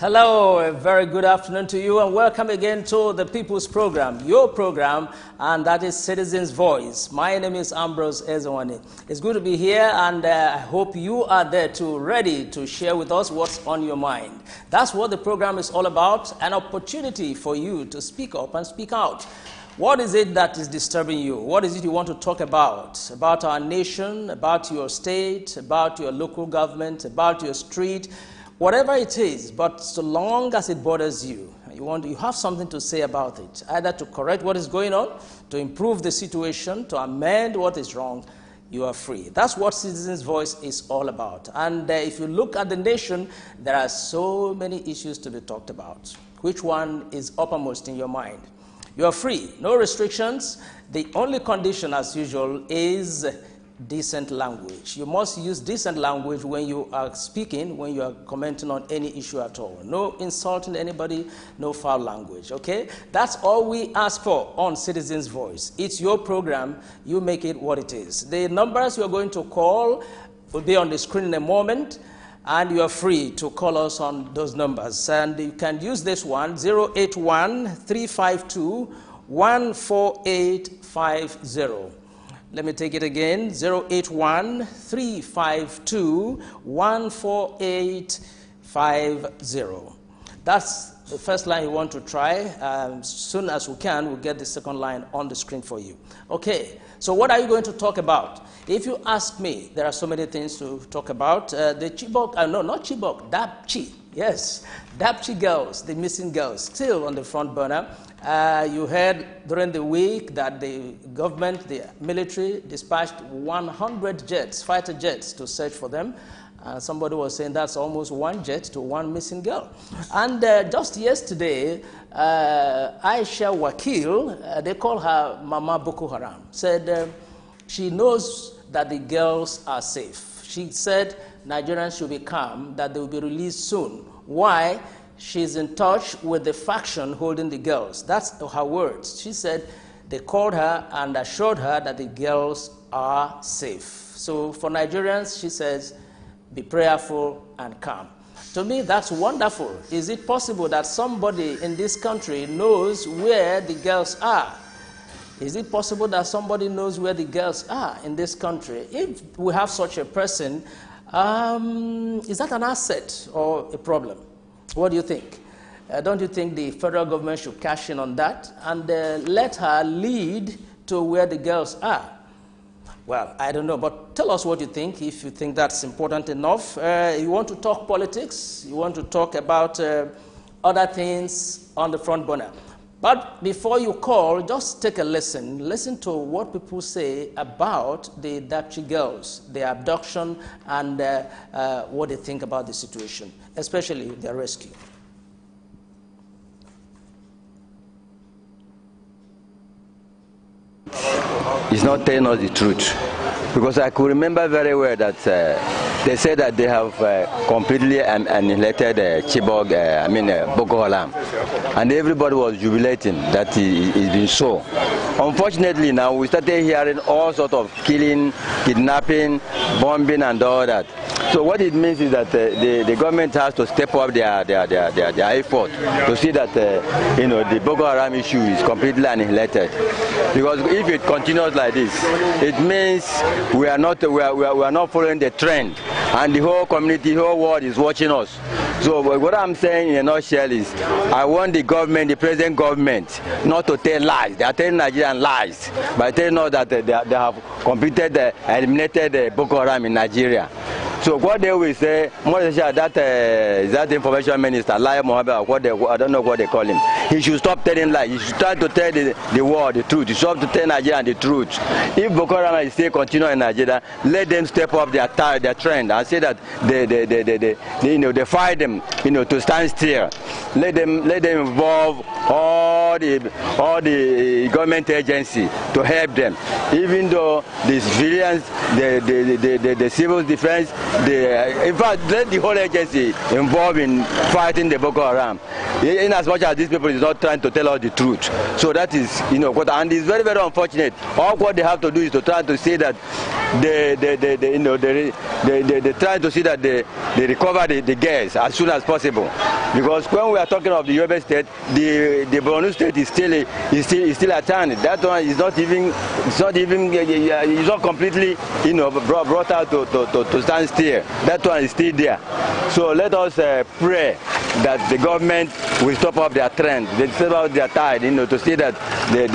Hello, a very good afternoon to you and welcome again to the People's Program, your program, and that is Citizens' Voice. My name is Ambrose Ezewani. It's good to be here and I hope you are there too, ready to share with us what's on your mind. That's what the program is all about, an opportunity for you to speak up and speak out. What is it that is disturbing you? What is it you want to talk about? About our nation, about your state, about your local government, about your street, whatever it is, but so long as it bothers you, you have something to say about it, either to correct what is going on, to improve the situation, to amend what is wrong, you are free. That's what Citizens' Voice is all about. And if you look at the nation, there are so many issues to be talked about. Which one is uppermost in your mind? You are free, no restrictions. The only condition, as usual, is decent language. You must use decent language when you are speaking, when you are commenting on any issue at all. No insulting anybody, no foul language, okay? That's all we ask for on Citizens' Voice. It's your program. You make it what it is. The numbers you're going to call will be on the screen in a moment, and you are free to call us on those numbers. And you can use this one, 081-352-14850. Let me take it again, 081-352-14850. That's the first line you want to try. As soon as we can, we'll get the second line on the screen for you. Okay, so what are you going to talk about? If you ask me, there are so many things to talk about. The Chibok, no, not Chibok, Dapchi. Yes, Dapchi girls, the missing girls, still on the front burner. You heard during the week that the government, the military, dispatched 100 jets, fighter jets, to search for them. Somebody was saying that's almost one jet to one missing girl. And just yesterday, Aisha Wakil, they call her Mama Boko Haram, said she knows that the girls are safe. She said Nigerians should be calm, that they will be released soon. Why? She's in touch with the faction holding the girls. That's her words. She said they called her and assured her that the girls are safe. So for Nigerians, she says, be prayerful and calm. To me, that's wonderful. Is it possible that somebody in this country knows where the girls are? Is it possible that somebody knows where the girls are in this country? If we have such a person, is that an asset or a problem? What do you think? Don't you think the federal government should cash in on that and let her lead to where the girls are? Well, I don't know, but tell us what you think, if you think that's important enough. You want to talk politics, you want to talk about other things on the front burner. But before you call, just take a listen. Listen to what people say about the Dapchi girls, their abduction, and what they think about the situation, especially their rescue. It's not telling us the truth. Because I could remember very well that they said that they have completely annihilated Chibok, Boko Haram. And everybody was jubilating that it's been so. Unfortunately now we started hearing all sorts of killing, kidnapping, bombing and all that. So what it means is that the government has to step up their effort to see that the Boko Haram issue is completely annihilated. Because if it continues like this, it means we are not following the trend, and the whole community, the whole world is watching us. So what I'm saying in a nutshell is, I want the government, the present government, not to tell lies. They are telling Nigerian lies by telling us that they have completed, eliminated Boko Haram in Nigeria. So what they will say, more than that information minister, Lai Mohammed, I don't know what they call him. He should stop telling lies. He should try to tell the world the truth. He should stop to tell Nigeria the truth. If Boko Haram is still continuing in Nigeria, let them step up their trend and say that they fight them, to stand still. Let them involve all the government agencies to help them. Even though the civilians, the civil defense, in fact, let the whole agency involved in fighting the Boko Haram. In as much as these people is not trying to tell us the truth. So that is, you know, and it's very, very unfortunate. All what they have to do is to try to say that they try to see that they recover the girls as soon as possible. Because when we are talking of the Yobe state, the Borno state is still a town. That one is not completely, you know, brought out to stand still. That one is still there. So let us pray that the government will stop up their trend, they stop up their tide, you know, to see that they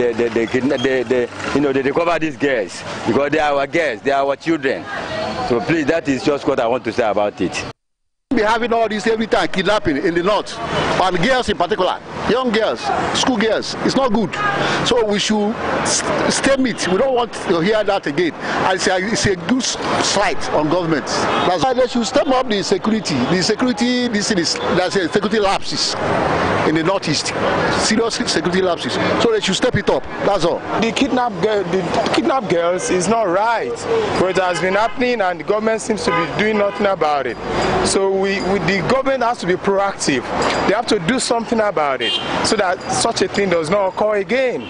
recover these girls, because they are our girls, they are our children. So please, that is just what I want to say about it. Be having all this every time kidnapping in the north, and girls in particular, young girls, school girls. It's not good. So we should stem it. We don't want to hear that again. And it's a good slight on government. That's why they should step up the security. There's security lapses in the northeast. Serious security lapses. So they should step it up. That's all. The kidnap girls is not right. But it has been happening, and the government seems to be doing nothing about it. So the government has to be proactive. They have to do something about it so that such a thing does not occur again.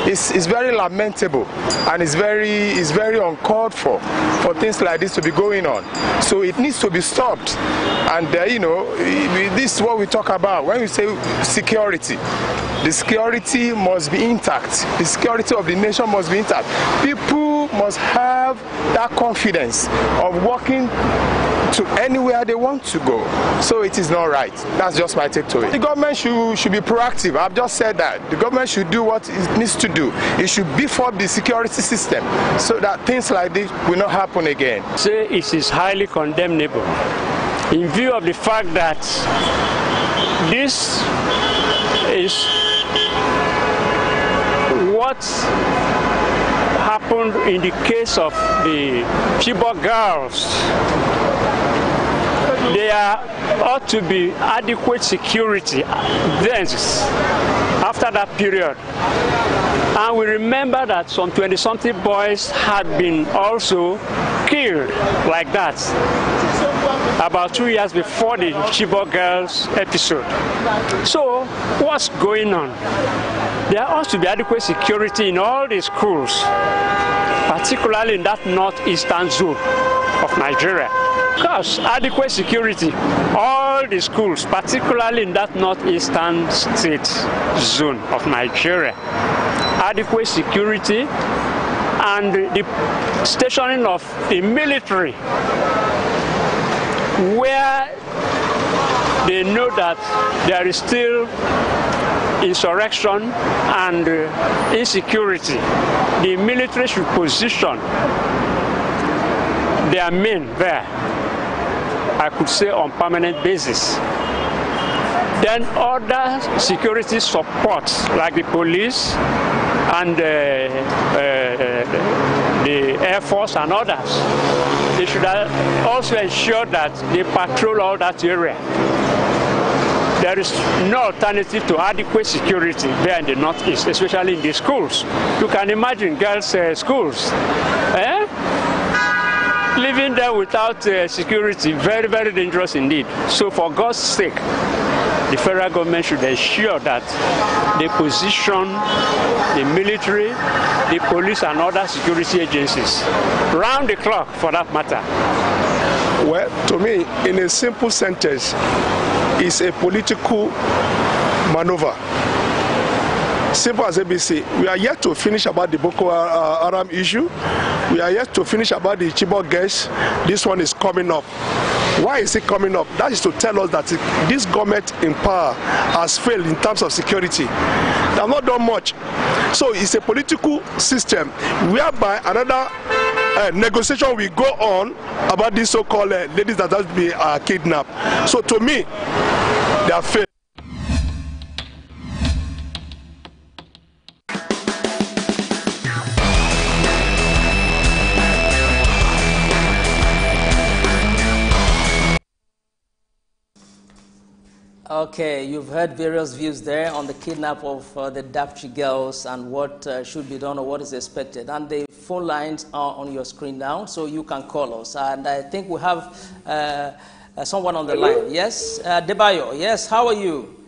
It's very lamentable, and it's very uncalled for things like this to be going on. So it needs to be stopped. And you know, this is what we talk about when we say security. The security must be intact. The security of the nation must be intact. People must have that confidence of walking to anywhere they want to go. So it is not right. That's just my take to it. The government should be proactive. I've just said that. The government should do what it needs to do. It should beef up the security system so that things like this will not happen again. Say it is highly condemnable in view of the fact that this is what happened in the case of the Chibok girls. There ought to be adequate security then after that period. And we remember that some 20-something boys had been also killed like that about 2 years before the Chibok girls episode. So what's going on? There ought to be adequate security in all the schools, particularly in that northeastern zone of Nigeria. Because adequate security, all the schools, particularly in that northeastern state zone of Nigeria, adequate security and the stationing of the military where they know that there is still insurrection and insecurity. The military should position their men there, I could say on permanent basis. Then other security support like the police and the Air Force and others, they should also ensure that they patrol all that area. There is no alternative to adequate security there in the northeast, especially in the schools. You can imagine girls' schools. Living there without security, very, very dangerous indeed. So for God's sake, the federal government should ensure that they position the military, the police and other security agencies round the clock for that matter. Well, to me, in a simple sentence, it's a political maneuver. Simple as ABC. We are yet to finish about the Boko Haram issue. We are yet to finish about the Chibok girls. This one is coming up. Why is it coming up? That is to tell us that this government in power has failed in terms of security. They have not done much. So it's a political system whereby another negotiation will go on about these so-called ladies that have been kidnapped. So to me, they have failed. Okay, you've heard various views there on the kidnap of the Dapchi girls and what should be done or what is expected. And the phone lines are on your screen now, so you can call us. And I think we have someone on the line. Yes, Adebayo. Yes, how are you?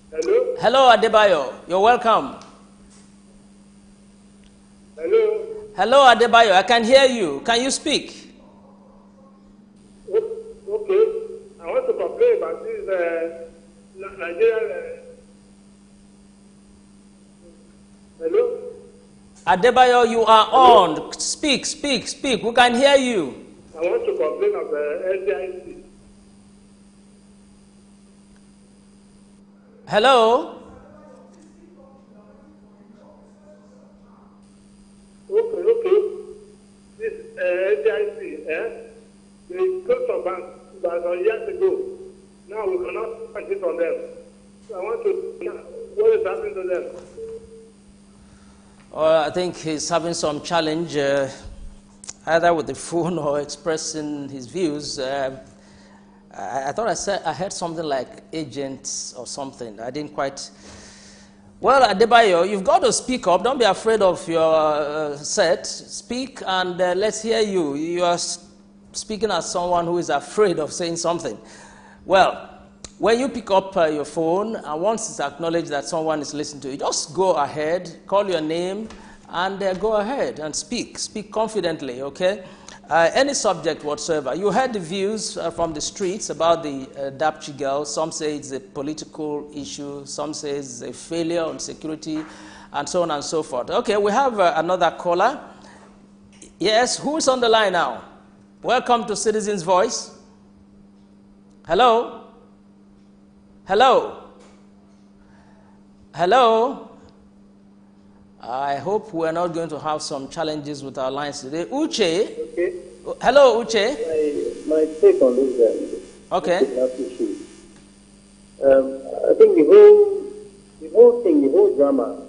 Hello? Hello, Adebayo. You're welcome. Hello? Hello, Adebayo. I can hear you. Can you speak? Okay. I want to complain about this Nigerian. Hello? Adebayo, you are on. Speak, speak, speak. We can hear you. I want to complain of the LDIC. Hello? Okay. This LDIC, they closed some banks about years ago. Now we cannot find it on them. So I want to know what is happening to them. I think he's having some challenge either with the phone or expressing his views. I thought I heard something like agents or something. I didn't quite. Well, Adebayo, you've got to speak up. Don't be afraid of your set. Speak and let's hear you. You are speaking as someone who is afraid of saying something. Well, when you pick up your phone and once it's acknowledged that someone is listening to you, just go ahead, call your name, and go ahead and speak. Speak confidently, okay? Any subject whatsoever. You heard the views from the streets about the Dapchi girls. Some say it's a political issue. Some say it's a failure on security, and so on and so forth. Okay, we have another caller. Yes, who's on the line now? Welcome to Citizens Voice. Hello? Hello? Hello? I hope we're not going to have some challenges with our lines today. Uche? Okay. Hello, Uche? My take on this okay. Issue. I think the whole drama,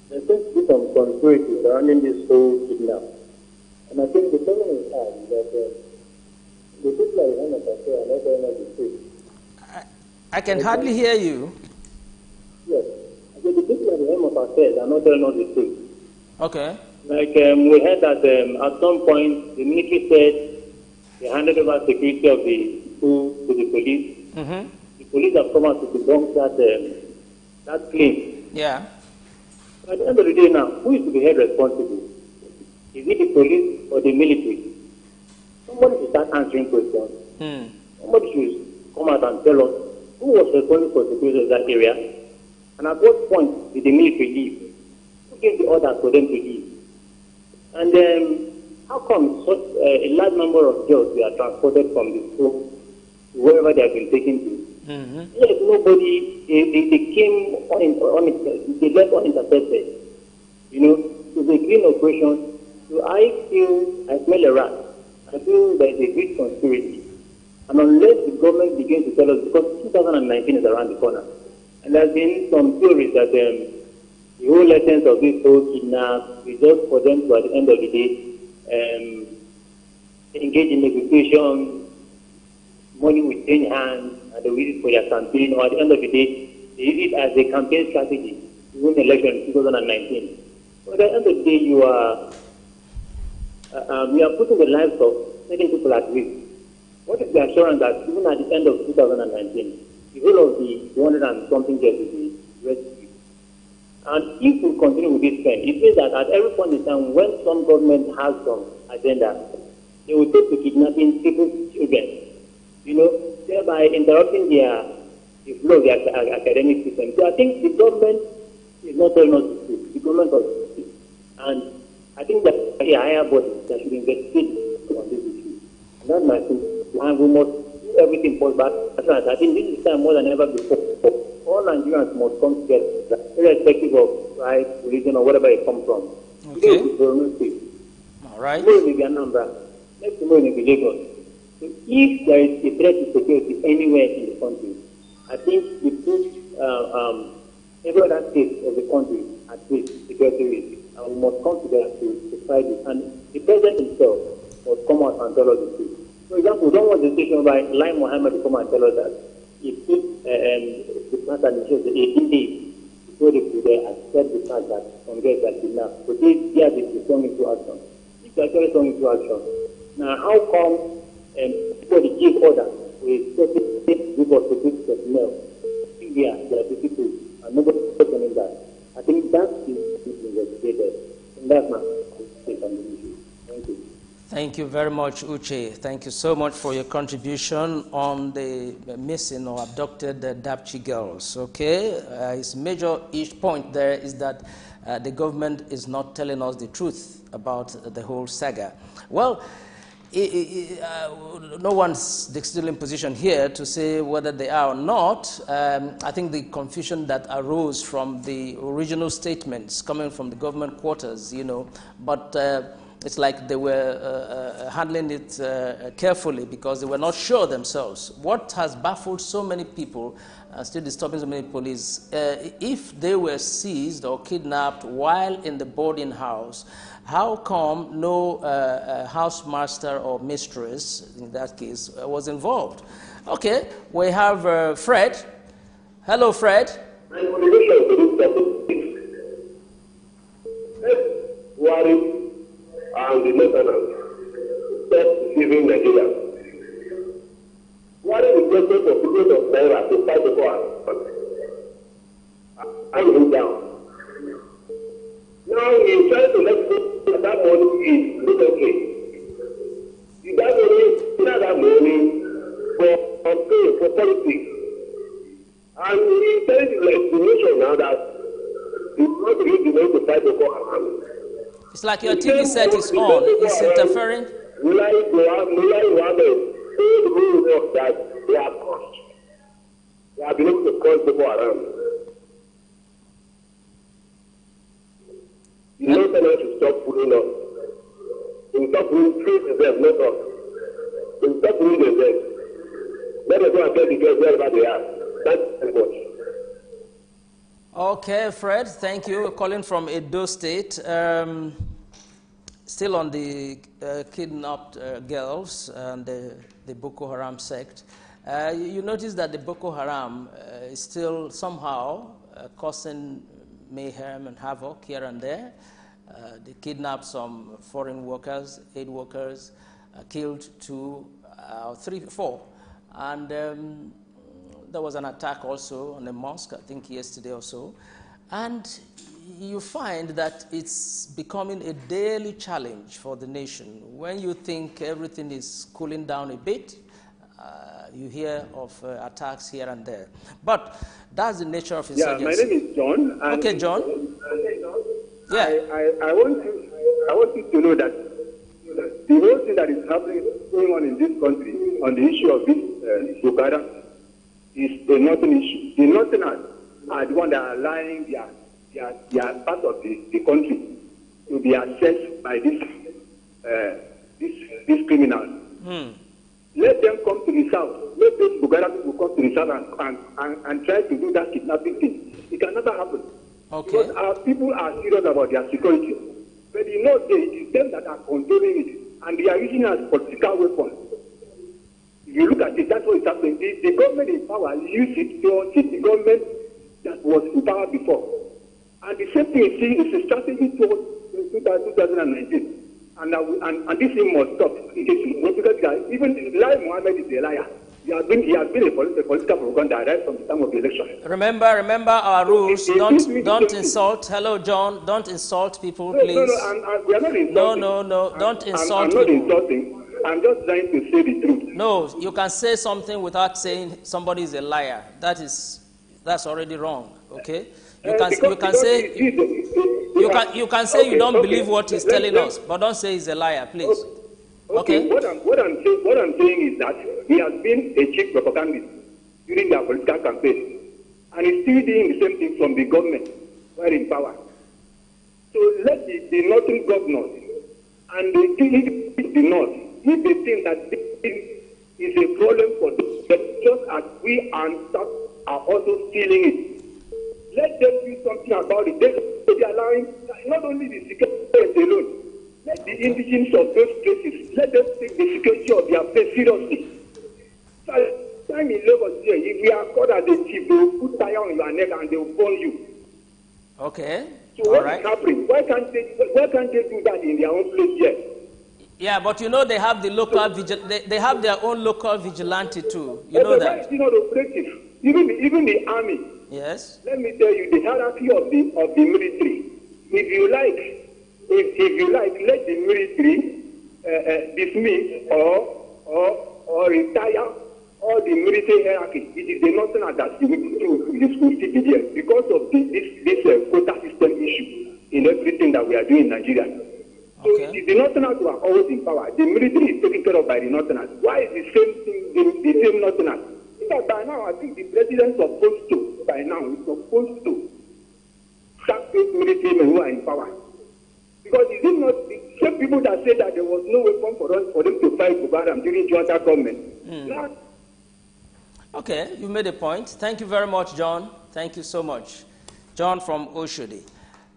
there seems to be some conspiracy surrounding this whole kidnap. And I think the problem is that the people at the end of the day are not going to the I can hardly hear you. Yes. The people at the helm of affairs are not telling us the truth. Okay. Like we heard that at some point the military said they handed over security of the school to the police. Mm-hmm. The police have come out to debunk that claim. Yeah. At the end of the day now, who is to be held responsible? Is it the police or the military? Somebody should start answering questions. Somebody should come out and tell us who was responsible for security of that area. And at what point did the military leave? Who gave the orders for them to leave? And how come such a large number of girls were transported from the school to wherever they have been taken to? Yes, nobody, they came they left unintercepted. You know, it was a clean operation. So I smell a rat. I feel there is a great conspiracy. And unless the government begins to tell us, because 2019 is around the corner, and there has been some theories that the whole essence of this whole kidnap is just for them to, at the end of the day, engage in negotiation, money will change hands, and they will use it for their campaign, or at the end of the day, they use it as a campaign strategy to win the election in 2019. So at the end of the day, you are putting the lives of certain people at risk. What is the assurance that even at the end of 2019, the whole of the 200 and something girls will be rescued? And if we continue with this trend, it means that at every point in time, when some government has some agenda, they will take to kidnapping people's children, you know, thereby interrupting the flow of the academic system. So I think the government is not telling us the truth. The government is the truth. And I think that a higher body that should investigate on this issue. And that's my thing. And we must do everything possible. I think this is time more than ever before. All Nigerians must come together, irrespective of right, religion, or whatever it comes from. Okay. All right. Tomorrow may be Anambra. Next tomorrow may be Lagos. So if there is a threat to security anywhere in the country, I think we put every other state of the country at risk, security risk, and we must come together to fight it. And the president himself must come out and tell us the truth. For example, we don't want the station by Lai Mohammed to come and tell us that it took the fact that it was 18 days before they could accept the fact that some girls are kidnapped. But they are the strong into action. If they are very strong into action, now how come before they give order for a certain group of security personnel, they are the people, and nobody is questioning that? I think that is investigated, and that's my take on the issue. Thank you. Thank you very much, Uche. Thank you so much for your contribution on the missing or abducted Dapchi girls. Okay, his major point there is that the government is not telling us the truth about the whole saga. Well, no one's still in position here to say whether they are or not. I think the confusion that arose from the original statements coming from the government quarters, but it's like they were handling it carefully because they were not sure themselves. What has baffled so many people, still disturbing so many police, if they were seized or kidnapped while in the boarding house, how come no housemaster or mistress, in that case, was involved? Okay, we have Fred. Hello, Fred. And the lieutenant stop deceiving Nigeria. What is the president of people of Naira to fight the war? And him down. Now he trying to let go that money is locally. That money for politics. And he telling the explanation now that he's not really the way to fight the war. It's like your TV set is on. It's interfering. That they are cost. They have been able to cause people around. The lieutenant should stop pulling us. They stop pulling themselves, not us. They stop pulling themselves. Let us go and get the girls wherever they are. That's very much. Okay, Fred, thank you. Calling from Edo State. Still on the kidnapped girls and the Boko Haram sect. You notice that the Boko Haram is still somehow causing mayhem and havoc here and there. They kidnapped some foreign workers, aid workers, killed 2, 3, 4. And there was an attack also on a mosque, I think yesterday or so. And you find that it's becoming a daily challenge for the nation. When you think everything is cooling down a bit, you hear of attacks here and there. But that's the nature of insurgency. Yeah, my name is John. Okay, John. Yeah. I want you to know that the whole thing that is going on in this country on the issue of this Boko is a northern issue. The northerners are the ones that are allowing their part of the country to be assessed by this criminals. Let them come to the south. Let those Bugara people come to the south and try to do that kidnapping thing. It can never happen. Okay. Because our people are serious about their security. But it is them that are controlling it, and they are using it as political weapon. If you look at it, that's what is happening. The government in power used it to unseat the government that was in power before. And the same thing is a strategy towards 2019. And this thing must stop. Because even Lai Mohammed is a liar. He has been a political propaganda right from the time of the election. Remember our rules. Don't insult. Hello, John. Don't insult people, please. We are not insulting. No. Don't insult people. I'm not insulting. I'm just trying to say the truth. No, you can say something without saying somebody is a liar. That's already wrong. Okay. You can say you don't believe what he's telling us, but don't say he's a liar, please. Okay. What I'm saying is that he has been a chief propagandist during their political campaign, and he's still doing the same thing from the government while in power. So let the northern governors and the north, if they think that this is a problem for them, just as we and South are also stealing it, let them do something about it. They are allowing not only the security alone, let the indigenous of those places, let them take the security of their place seriously. So, time in Lagos here, if you are caught as a thief, they will put tire on your neck and they will burn you. Okay. So what is happening? Why can't they do that in their own place yet? Yeah, but you know they have the local they have their own local vigilante too. You know that. Why is it not operative? Even the army. Yes. Let me tell you the hierarchy of the military. If you like, let the military dismiss or retire all the military hierarchy. It is the northerners that will still be there because of this quota system issue in everything that we are doing in Nigeria. So okay. the northerners who are always in power, the military is taken care of by the northerners. Why is the same thing the same northerners? Because by now, I think the president is supposed to sack those military men who are in power. Because is it not the same people that said that there was no weapon for them to fight Boko Haram during junta government? Now, okay, you made a point. Thank you very much, John. Thank you so much. John from Oshodi.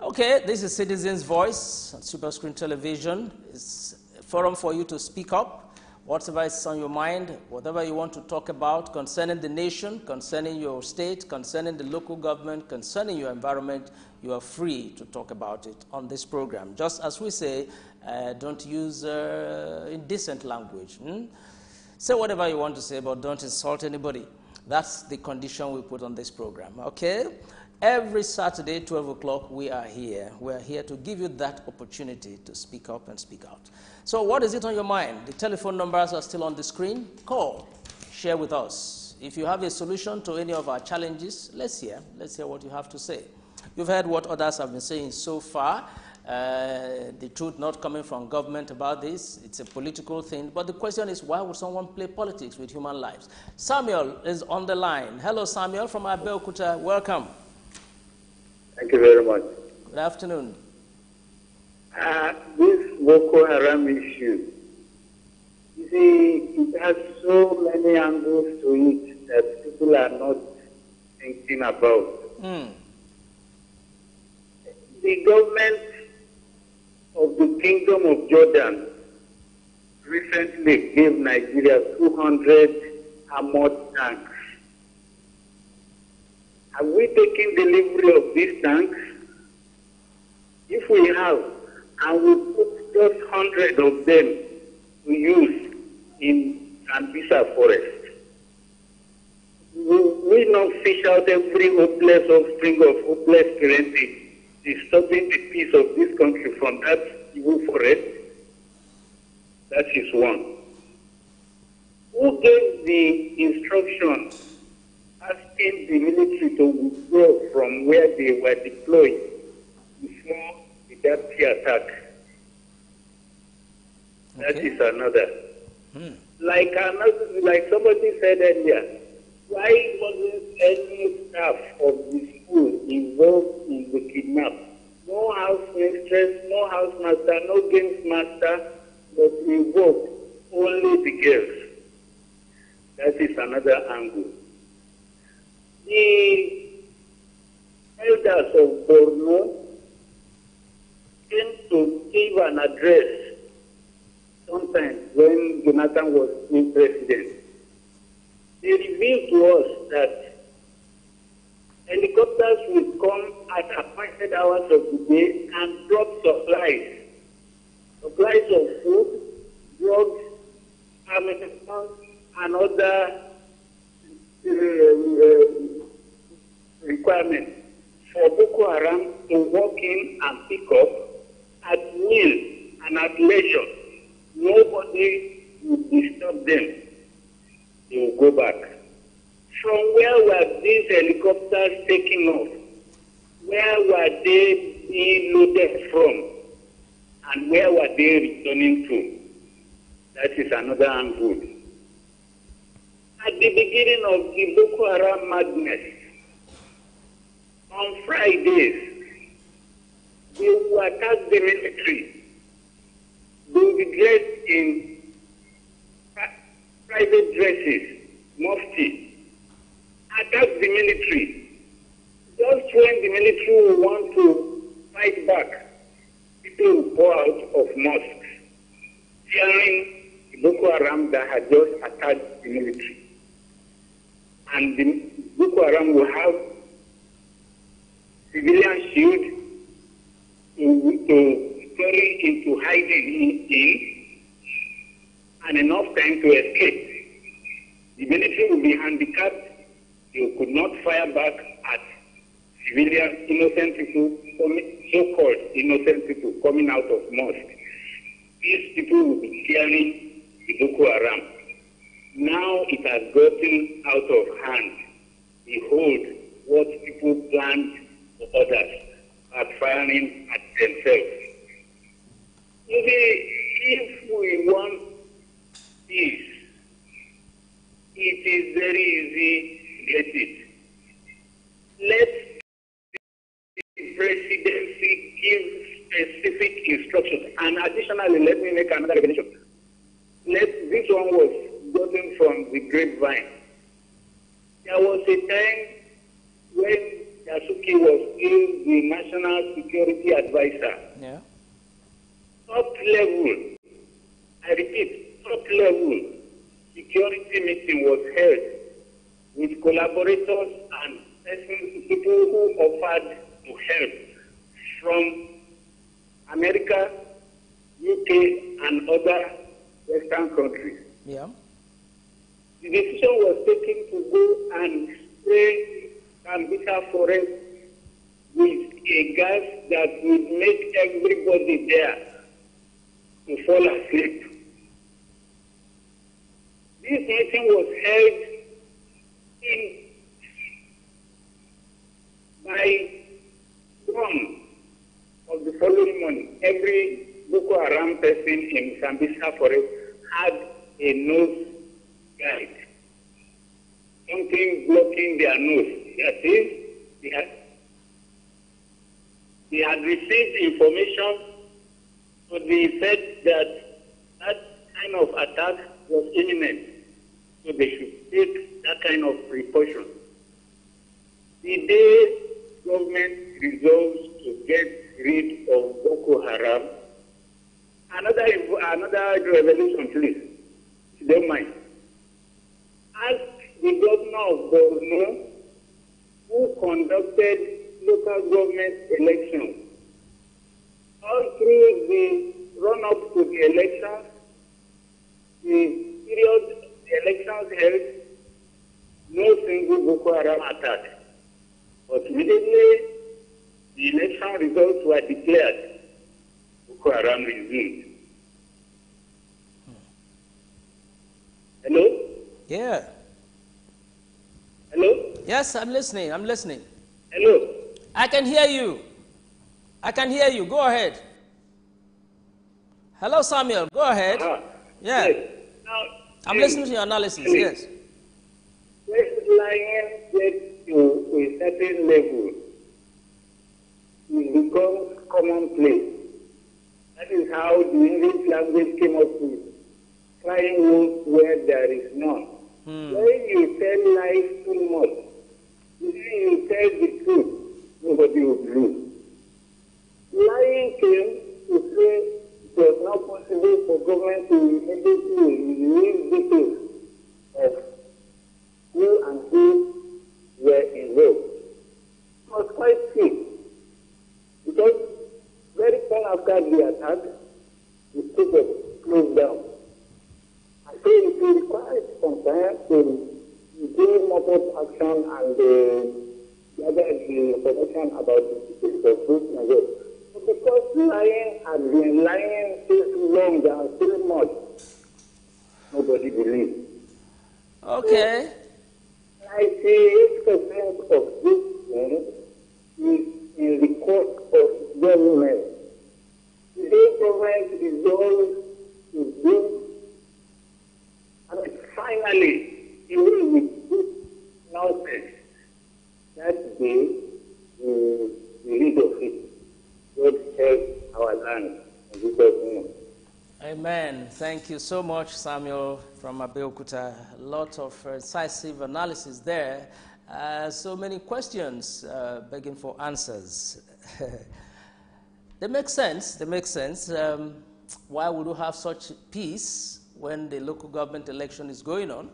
Okay, this is Citizens' Voice on Super Screen Television. It's a forum for you to speak up, whatever is on your mind, whatever you want to talk about concerning the nation, concerning your state, concerning the local government, concerning your environment, you are free to talk about it on this program. Just as we say, don't use indecent language. Say whatever you want to say, but don't insult anybody. That's the condition we put on this program, okay? Every Saturday, 12 o'clock, we are here. We are here to give you that opportunity to speak up and speak out. So what is it on your mind? The telephone numbers are still on the screen. Call, share with us. If you have a solution to any of our challenges, let's hear what you have to say. You've heard what others have been saying so far. The truth not coming from government about this. It's a political thing. But the question is, why would someone play politics with human lives? Samuel is on the line. Hello, Samuel from Abeokuta. Welcome. Thank you very much. Good afternoon. This Boko Haram issue, you see, it has so many angles to it that people are not thinking about. The government of the Kingdom of Jordan recently gave Nigeria 200 armored tanks. Have we taken delivery of these tanks? If we have, and we put just 100 of them to use in Sambisa forest, will we not fish out every hopeless offspring of hopeless parenting, disturbing the peace of this country from that evil forest? That is one. Who gave the instruction asking the military to withdraw from where they were deployed before the Dapchi attack? That is another. Like somebody said earlier, why wasn't any staff of the school involved in the kidnap? No house mistress, no house master, no games master was involved, only the girls. That is another angle. The elders of Borno came to give an address sometime when Jonathan was in president. They revealed to us that helicopters would come at appointed hours of the day and drop supplies of food, drugs, ammunition, and other requirements for Boko Haram to walk in and pick up at will and at leisure. Nobody will disturb them. They will go back. From where were these helicopters taking off? Where were they being loaded from? And where were they returning to? That is another angle. At the beginning of the Boko Haram madness, on Fridays, they will attack the military. They will be dressed in private dresses, mufti, attack the military. Just when the military will want to fight back, people will pour out of mosques, fearing the Boko Haram that had just attacked the military. and the Boko Haram will have civilian shield to carry into hiding in and enough time to escape. The military will be handicapped. They could not fire back at civilian innocent people, so-called innocent people coming out of mosque. These people will be fearing the Boko Haram. Now it has gotten out of hand. Behold what people planned for others, backfiring at themselves. If we want peace, it is very easy to get it. Let the presidency give specific instructions. And additionally, let me make another revelation. This one was gotten from the grapevine. There was a time when Yasuki was still the National Security Advisor. Yeah. Top level, I repeat, top level security meeting was held with collaborators and people who offered to help from America, UK, and other Western countries. Yeah. The decision was taken to go and spray Sambisa forest with a gas that would make everybody there to fall asleep. This meeting was held by dawn of the following morning. Every Boko Haram person in Sambisa forest had a nose guide, something blocking their nose. That is, they had received information to the effect that that kind of attack was imminent, so they should take that kind of precaution. The day government resolves to get rid of Boko Haram, another revelation, please, if you don't mind. Ask the governor of Borno who conducted local government elections. All through the run-up to the elections, the period the elections held, no single Boko Haram attack. But immediately the election results were declared, Boko Haram resumed. Hello? Yeah. Hello? Yes, I'm listening. I'm listening. Hello? I can hear you. I can hear you. Go ahead. Hello, Samuel. Go ahead. Yeah. Yes. Now, I'm listening to your analysis. Yes. When lion gets to a certain level, it becomes commonplace. That is how the English language came up with crying wolf where there is none. When you tell lies too much, when you tell the truth, nobody will believe. Lying came to say it was not possible for government to immediately release details of who and who were involved. It was quite quick, because very soon after the attack, the state was closed down. I say it will require some time to do more action and gather the information about the details of this and that. But because lying has been lying too long and too much, nobody believes. Okay. 98% of this thing is in the court of government. The government resolves to do, and finally, even with this nonsense, that day, the lead of it, God help our land in Jesus' name. Amen. Thank you so much, Samuel from Abeokuta. A lot of incisive analysis there. So many questions begging for answers. They make sense. They make sense. Why would we have such peace when the local government election is going on?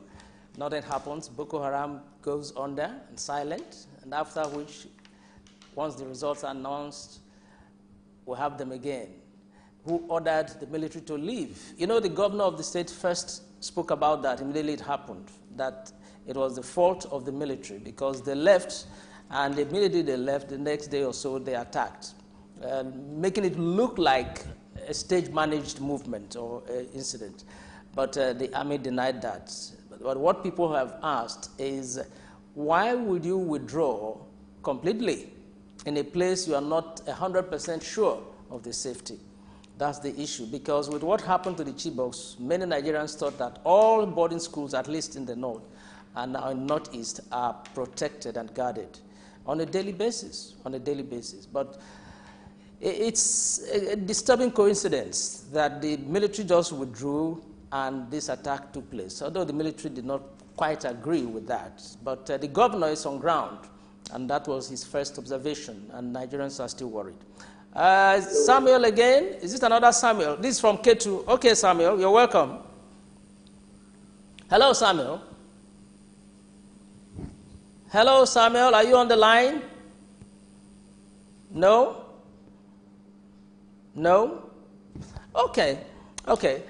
Nothing happens. Boko Haram goes under and silent, and after which, once the results are announced, we'll have them again. Who ordered the military to leave? You know, the governor of the state first spoke about that immediately it happened, that it was the fault of the military because they left, and immediately they left, the next day or so they attacked, making it look like a stage-managed movement or incident. But the army denied that. But what people have asked is, why would you withdraw completely in a place you are not 100% sure of the safety? That's the issue, because with what happened to the Chiboks, many Nigerians thought that all boarding schools, at least in the north, and now in northeast, are protected and guarded on a daily basis, But it's a disturbing coincidence that the military just withdrew and this attack took place, although the military did not quite agree with that. But the governor is on ground, and that was his first observation, and Nigerians are still worried. Samuel again. Is it another Samuel? This is from K2. Okay, Samuel, you're welcome. Hello, Samuel. Hello, Samuel. Are you on the line? No? No? Okay. Okay.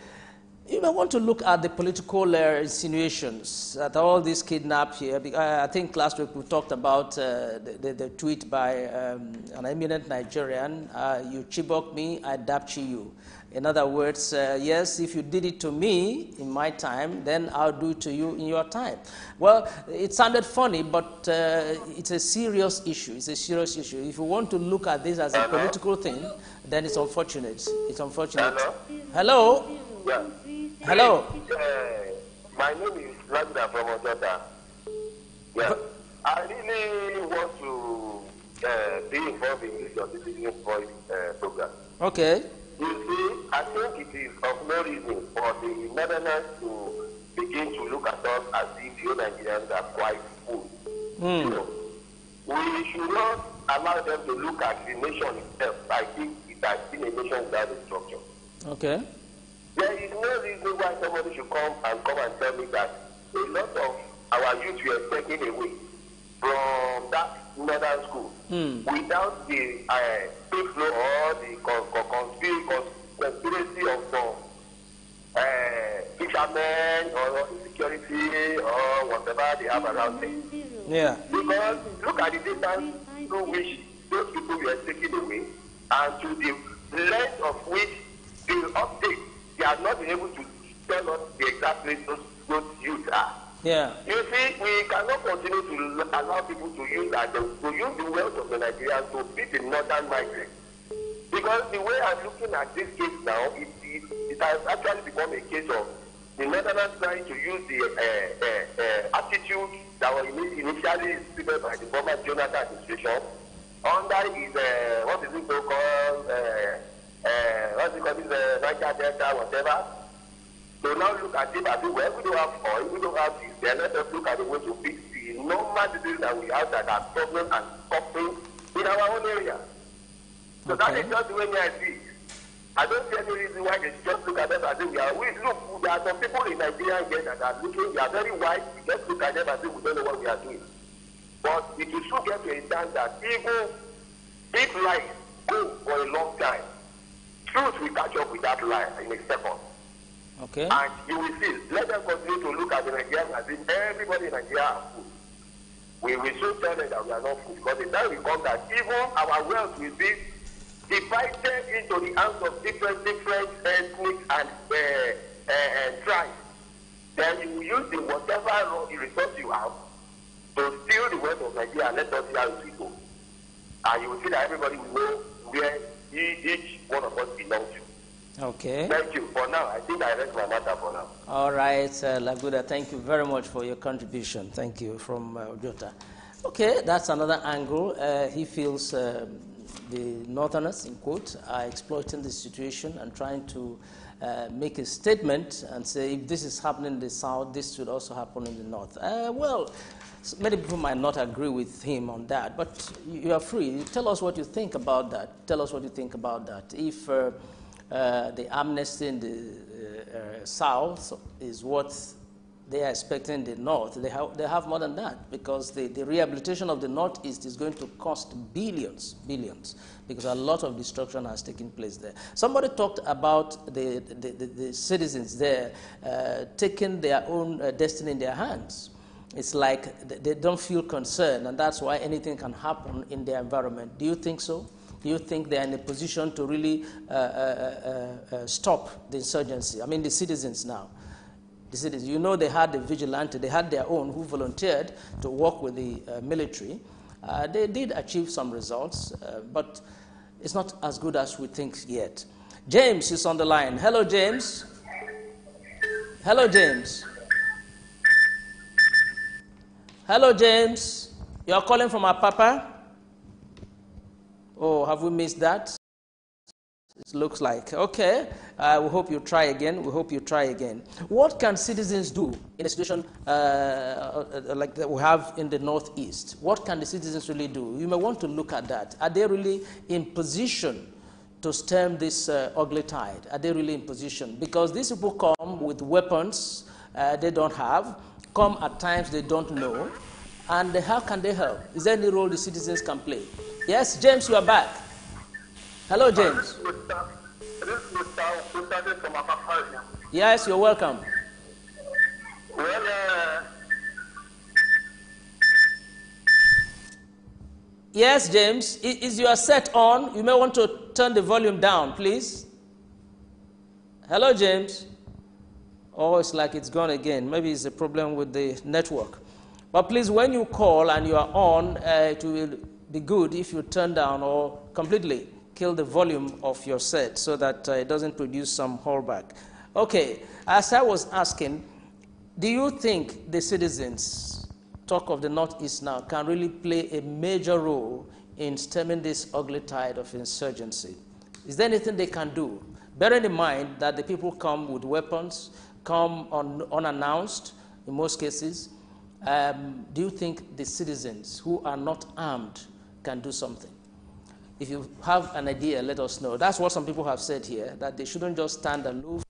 You may want to look at the political insinuations that all this kidnap here. I think last week we talked about the tweet by an eminent Nigerian, you Chibok me, I Dapchi you. In other words, yes, if you did it to me in my time, then I'll do it to you in your time. Well, it sounded funny, but it's a serious issue. It's a serious issue. If you want to look at this as a political thing, then it's unfortunate. It's unfortunate. Hello? Yeah. Hello. My name is Laguna from Ojota. Yeah. I really want to be involved in this Your Citizen Voice program. Okay. You see, I think it is of no reason for the Netherlands to begin to look at us as if you Nigerians are quite full. You know, we should not allow them to look at the nation itself. I think it has been a nation without a structure. Okay. There is no reason why somebody should come and tell me that a lot of our youth were taken away from that northern school without the big flow or the conspiracy of some fishermen or security or whatever they have around them. Yeah. Because look at the distance through which those people were taken away and to the length of which they will update. They are not able to tell us the exact place those youths are. Yeah. You see, we cannot continue to allow people to use the wealth of the Nigerians to beat the northern migrants. Because the way I'm looking at this case now, it has actually become a case of the northerners trying to use the attitude that was initially instituted by the former Jonathan administration under his, what is it so-called, what's it called, Niger Delta, whatever. So now look at it as well, we don't have oil, we don't have this, then let us look at the way to fix the normal diseases that we have that are problem and suffering in our own area. So that is just the way I see it. I don't see any reason why they just look at us as if we are. Look, there are some people in Nigeria here that are looking, they are very wise, we just look at them as if we don't know what we are doing. But it will soon get to a time that even if lies go for a long time, truth will catch up with that lie in a second. Okay. And you will see, let them continue to look at the Nigerians as if everybody in Nigeria are food. We will soon tell them that we are not food. Because the time will come that even our wealth will be divided into the hands of different ethnic and tribes. Then you will use the whatever resource you have to steal the wealth of Nigeria and let us see how it will go. And you will see that everybody will know where each one of us belongs to. Okay. Thank you. For now, I think I rest my matter for now. All right, Laguda, thank you very much for your contribution. Thank you from Ojota. Okay, that's another angle. He feels the Northerners, in quote, are exploiting the situation and trying to make a statement and say, if this is happening in the South, this should also happen in the North. Well, many people might not agree with him on that, but you are free. Tell us what you think about that. Tell us what you think about that. If the amnesty in the South is worth they are expecting the North. They have more than that, because the rehabilitation of the Northeast is going to cost billions, because a lot of destruction has taken place there. Somebody talked about the citizens there taking their own destiny in their hands. It's like they don't feel concerned, and that's why anything can happen in their environment. Do you think so? Do you think they're in a position to really stop the insurgency? I mean, the citizens now. The citizens, you know, they had the vigilante, they had their own who volunteered to work with the military. They did achieve some results, but it's not as good as we think yet. James is on the line. Hello, James. Hello, James. Hello, James. You are calling from Apapa? Oh, have we missed that? It looks like. Okay. We hope you try again. We hope you try again. What can citizens do in a situation like that we have in the Northeast? What can the citizens really do? You may want to look at that. Are they really in position to stem this ugly tide? Are they really in position? Because these people come with weapons they don't have, come at times they don't know, and how can they help? Is there any role the citizens can play? Yes, James, you are back. Hello, James. Yes, you're welcome. Yes, James, is your set on? You may want to turn the volume down, please. Hello, James. Oh, it's like it's gone again. Maybe it's a problem with the network. But please, when you call and you are on, it will be good if you turn down or completely kill the volume of your set so that it doesn't produce some holdback. Okay, as I was asking, do you think the citizens, talk of the Northeast now, can really play a major role in stemming this ugly tide of insurgency? Is there anything they can do? Bearing in mind that the people come with weapons, come unannounced in most cases, do you think the citizens who are not armed can do something? If you have an idea, let us know. That's what some people have said here, that they shouldn't just stand aloof.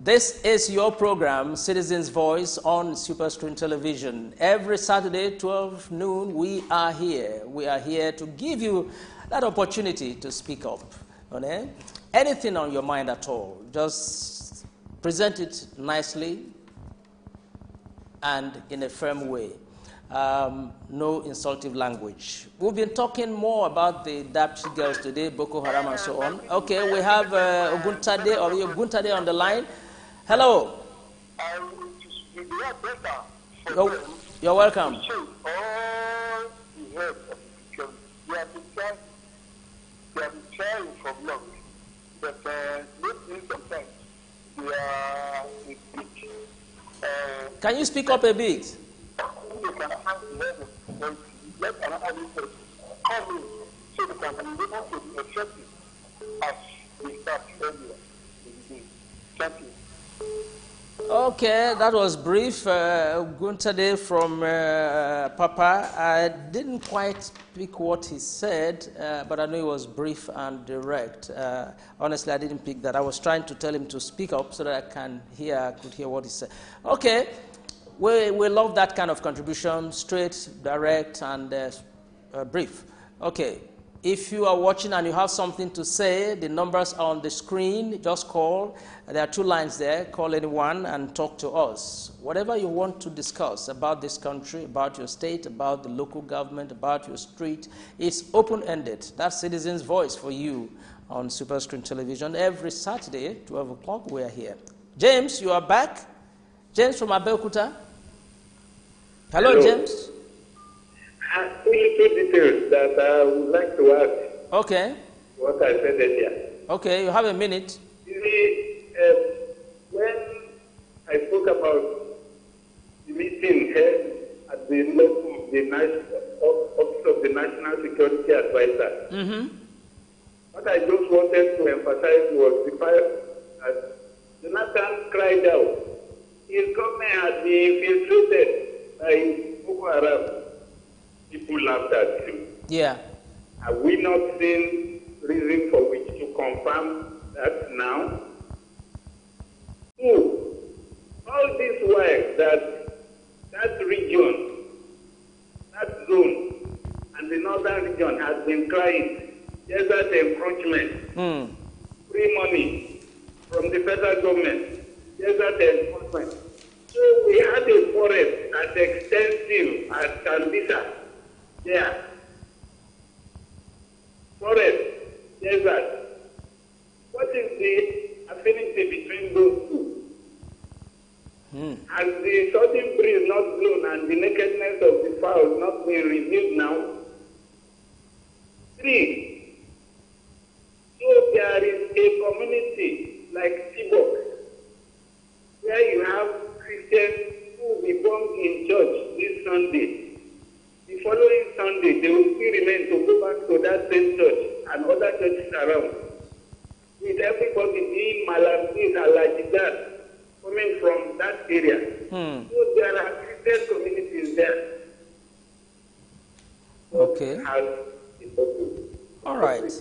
This is your program, Citizens Voice, on Super Screen Television. Every Saturday, 12 noon, we are here. We are here to give you that opportunity to speak up. Okay? Anything on your mind at all, just present it nicely and in a firm way. No insultive language. We've been talking more about the Dapchi girls today, Boko Haram and so on. Okay, we have Oguntade on the line. Hello. You're welcome. They have preparing for block, but maybe sometimes we are in pitch. Can you speak up a bit? Let another person come in so they can be able to be effective as we start earlier in the day. Thank you. Okay, that was brief. Guntade from Papa. I didn't quite pick what he said, but I know it was brief and direct. Honestly, I didn't pick that. I was trying to tell him to speak up so that I could hear what he said. Okay, we love that kind of contribution, straight, direct, and brief. Okay. If you are watching and you have something to say, the numbers are on the screen. Just call. There are 2 lines there. Call anyone and talk to us. Whatever you want to discuss about this country, about your state, about the local government, about your street, it's open-ended. That's Citizen's Voice for you on Super Screen Television. Every Saturday, 12 o'clock, we are here. James, you are back. James from Abeokuta. Hello, James. Only 2 details that I would like to add. Okay. What I said earlier. Okay, you have a minute. You see, when I spoke about the meeting held at the level of the Office of the National Security Advisor, what I just wanted to emphasize was the fact that Jonathan cried out. His government had been infiltrated by Boko Haram. People laughed at him. Yeah. Have we not seen reason for which to confirm that now? 2, all this while that region, that zone, and the northern region has been crying desert encroachment, free money from the federal government, desert encroachment. So we had a forest as extensive as Sambisa. Yeah. Forest, desert. What is the affinity between those 2? Has the southern breeze not blown and the nakedness of the fowls not been revealed now? 3. So there is a community like Chibok where you have Christians who will be born in church this Sunday. The following Sunday, they will still remain to go back to that same church and other churches around. With everybody being Malabis, Alajidat, coming from that area. So there are Christian communities there. Okay. All right.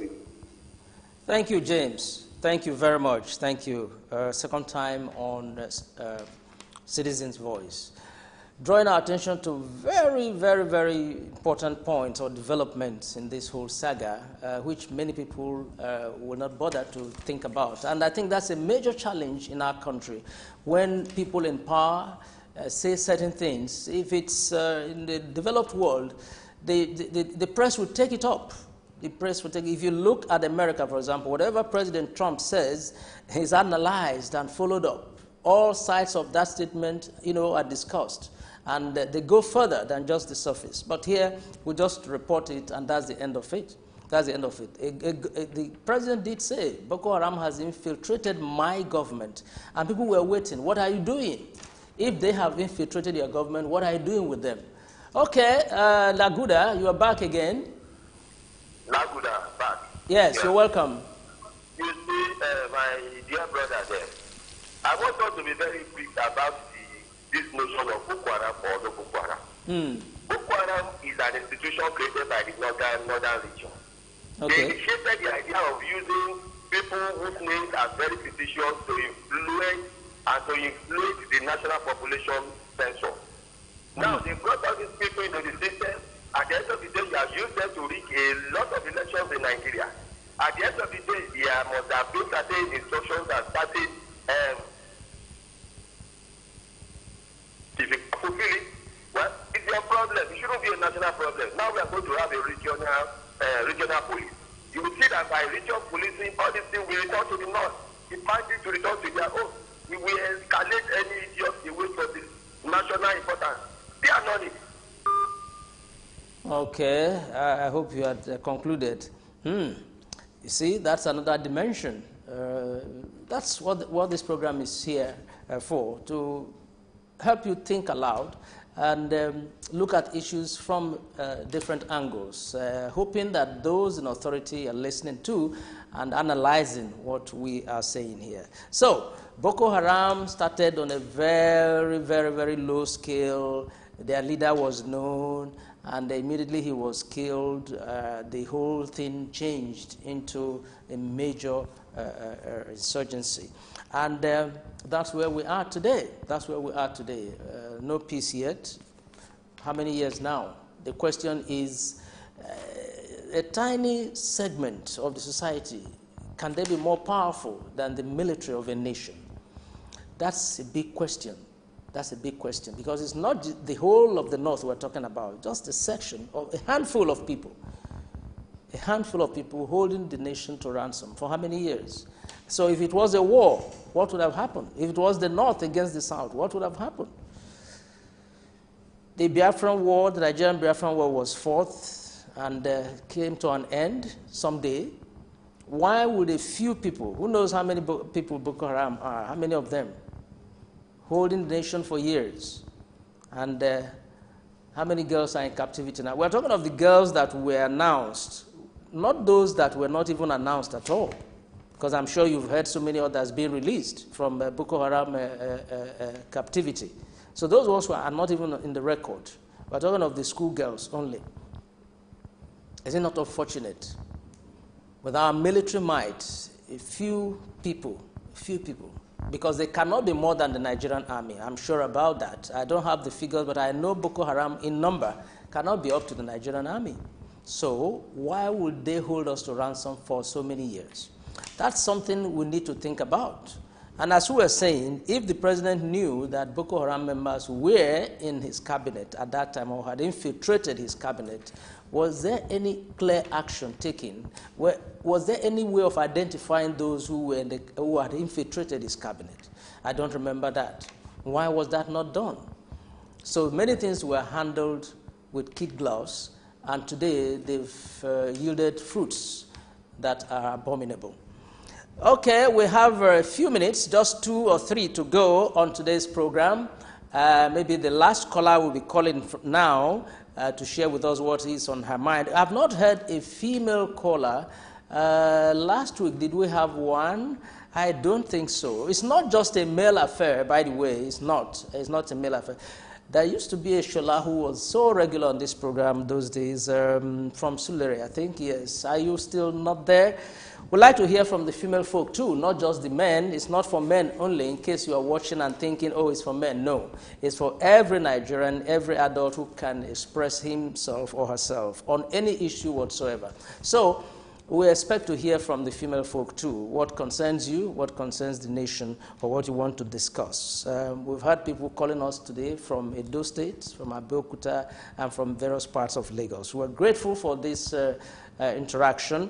Thank you, James. Thank you very much. Thank you. Second time on Citizen's Voice. Drawing our attention to very, very, very important points or developments in this whole saga, which many people will not bother to think about. And I think that's a major challenge in our country. When people in power say certain things, if it's in the developed world, the press will take it up. The press will take, if you look at America, for example, whatever President Trump says is analyzed and followed up. All sides of that statement, are discussed. And they go further than just the surface. But here, we just report it, and that's the end of it. That's the end of it. The president did say, Boko Haram has infiltrated my government. And people were waiting. What are you doing? If they have infiltrated your government, what are you doing with them? Okay, Laguda, you are back again. Laguda, back. Yes, you're welcome. You see, my dear brother there, I want us to be very quick about this notion of Boko Haram or no Boko Haram. Boko Haram is an institution created by the northern region. Okay. They initiated the idea of using people whose names are very fictitious to influence the national population census. Now, they brought all these people into the system. At the end of the day, you have used them to rig a lot of elections in Nigeria. At the end of the day, there must have been certain instructions and certain if you fulfill it, well, it's your problem. It shouldn't be a national problem. Now we are going to have a regional police. You will see that by regional policing, all these things will return to the north. It might be to return to their own. We will escalate any idiot away from this national importance. They are not it. Okay, I hope you had concluded. You see, that's another dimension. That's what this program is here for, to help you think aloud and look at issues from different angles, hoping that those in authority are listening to and analyzing what we are saying here. So, Boko Haram started on a very, very, very low scale. Their leader was known, and immediately he was killed. The whole thing changed into a major insurgency. And that's where we are today. That's where we are today. No peace yet. How many years now? The question is, a tiny segment of the society, can they be more powerful than the military of a nation? That's a big question. That's a big question, because it's not the whole of the North we're talking about, just a section of a handful of people. A handful of people holding the nation to ransom for how many years? So if it was a war, what would have happened? If it was the North against the South, what would have happened? The Biafran War, the Nigerian Biafran War was fought and came to an end someday. Why would a few people, who knows how many people Boko Haram are, how many of them, holding the nation for years, and how many girls are in captivity now? We're talking of the girls that were announced, not those that were not even announced at all, because I'm sure you've heard so many others being released from Boko Haram captivity. So those ones are not even in the record. We're talking of the schoolgirls only. Is it not unfortunate? With our military might, a few people, because they cannot be more than the Nigerian army. I'm sure about that. I don't have the figures, but I know Boko Haram in number cannot be up to the Nigerian army. So why would they hold us to ransom for so many years? That's something we need to think about. And as we were saying, if the president knew that Boko Haram members were in his cabinet at that time or had infiltrated his cabinet, was there any clear action taken? Was there any way of identifying those who had infiltrated his cabinet? I don't remember that. Why was that not done? So many things were handled with kid gloves, and today they've yielded fruits that are abominable. Okay, we have a few minutes, just 2 or 3 to go on today's program. Maybe the last caller will be calling now to share with us what is on her mind. I've not heard a female caller. Last week, did we have one? I don't think so. It's not just a male affair, by the way. It's not a male affair. There used to be a Shola who was so regular on this program those days, from Sulere, I think, yes. Are you still not there? We'd like to hear from the female folk too, not just the men. It's not for men only, in case you are watching and thinking, oh, it's for men. No, it's for every Nigerian, every adult who can express himself or herself on any issue whatsoever. So we expect to hear from the female folk too, what concerns you, what concerns the nation, or what you want to discuss. We've had people calling us today from Edo State, from Abeokuta, and from various parts of Lagos. We're grateful for this interaction.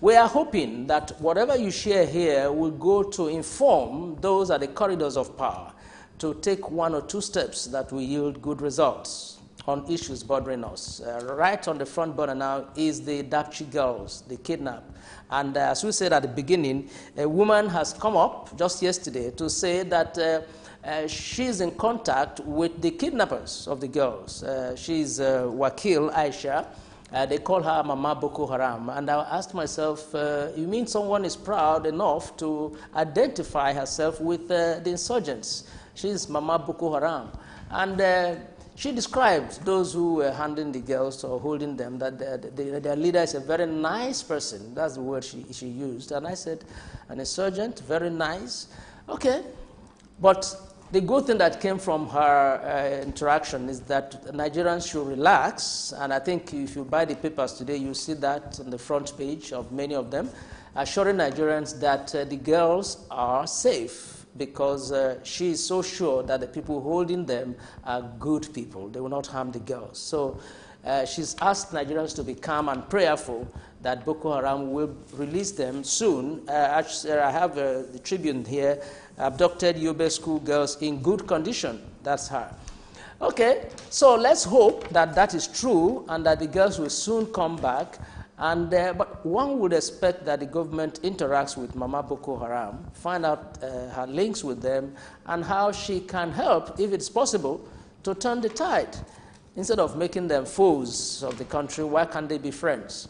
We are hoping that whatever you share here will go to inform those at the corridors of power to take 1 or 2 steps that will yield good results on issues bothering us. Right on the front burner now is the Dapchi girls, the kidnap. And as we said at the beginning, a woman has come up just yesterday to say that she's in contact with the kidnappers of the girls. She's Wakil Aisha. They call her Mama Boko Haram. And I asked myself, you mean someone is proud enough to identify herself with the insurgents? She's Mama Boko Haram. And she described those who were handling the girls or holding them, that their leader is a very nice person. That's the word she used. And I said, an insurgent, very nice. Okay. But the good thing that came from her interaction is that Nigerians should relax, and I think if you buy the papers today, you see that on the front page of many of them, assuring Nigerians that the girls are safe because she is so sure that the people holding them are good people. They will not harm the girls. So she's asked Nigerians to be calm and prayerful that Boko Haram will release them soon. I have the Tribune here, abducted Yobe school girls in good condition. That's her. Okay, so let's hope that that is true and that the girls will soon come back But one would expect that the government interacts with Mama Boko Haram, find out her links with them, and how she can help, if it's possible, to turn the tide. Instead of making them foes of the country, why can't they be friends?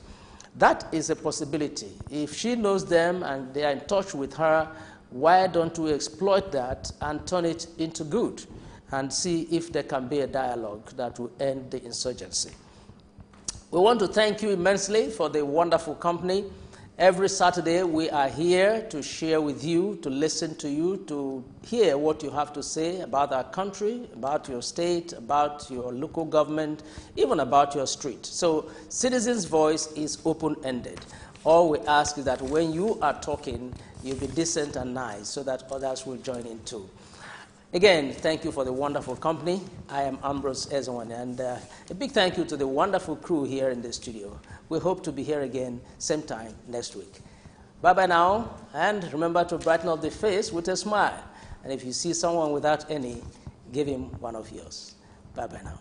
That is a possibility. If she knows them and they are in touch with her, why don't we exploit that and turn it into good and see if there can be a dialogue that will end the insurgency? We want to thank you immensely for the wonderful company. Every Saturday we are here to share with you, to listen to you, to hear what you have to say about our country, about your state, about your local government, even about your street. So Citizens' Voice is open-ended. All we ask is that when you are talking, you be decent and nice so that others will join in too. Again, thank you for the wonderful company. I am Ambrose Ezwan, and a big thank you to the wonderful crew here in the studio. We hope to be here again same time next week. Bye-bye now, and remember to brighten up the face with a smile. And if you see someone without any, give him one of yours. Bye-bye now.